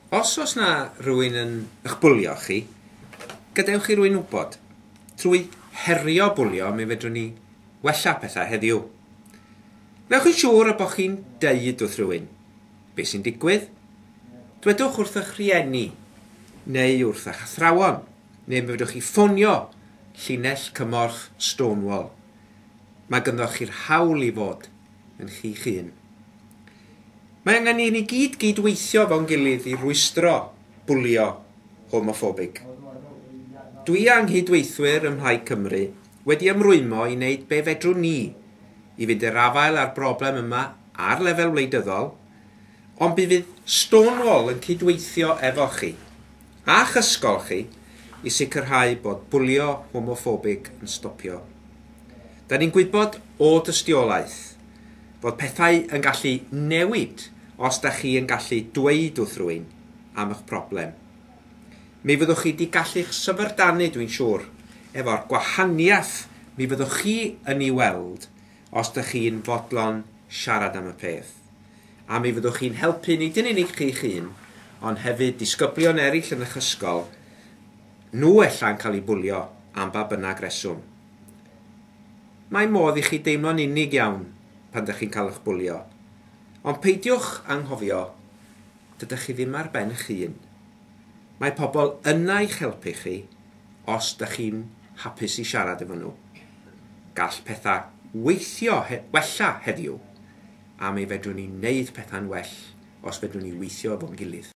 Os na rhywun yn eich bwlio chi, gadewch chi rhywun wybod. Trwy herio bwlio, mi fedrwn ni wella pethau heddiw. Newch yn siŵr y bod chi'n deud wrth rhywun. Be sy'n digwydd? Dwedwch wrth eich rhieni, neu wrth eich athrawon, neu mi fedrwch chi ffonio llinell cymorth Stonewall. Mae ganddoch chi'r hawl i fod yn chi'ch hun. Mae angen i ni gydweithio fo'n gilydd i rwystro bwlio homophobic. Dwi anghydweithwyr ym Mhlaid Cymru wedi ymrwymo i wneud be fedrwn ni i fynd i'r afael ar broblem yma ar lefel wleidyddol, ond bydd Stonewall yn cydweithio efo chi a'ch ysgol chi i sicrhau bod bwlio homophobic yn stopio. Da ni'n gwybod o dystiolaeth bod pethau yn gallu newid os da chi yn gallu dweud wrth rhywun am eich problem. Mi fyddwch chi wedi gallu'ch syfrdanu, dwi'n siŵr, efo'r gwahaniaeth mi fyddwch chi yn ei weld os da chi'n fodlon siarad am y peth. A mi fyddwch chi'n helpu nid yn unig chi'ch hun, ond hefyd disgyblion eraill yn eich ysgol, nhw ella'n cael eu bwlio am ba bynnag reswm. Mae modd i chi deimlo'n unig iawn pan ydych chi'n cael eich bwlio, ond peidiwch anghofio, dydych chi ddim ar ben eich hun. Mae pobl yna i'ch helpu chi os ydych chi'n hapus i siarad efo nhw. Gall pethau weithio wella heddiw, a mi fedrwn ni wneud pethau'n well os fedrwn ni weithio efo'n gilydd.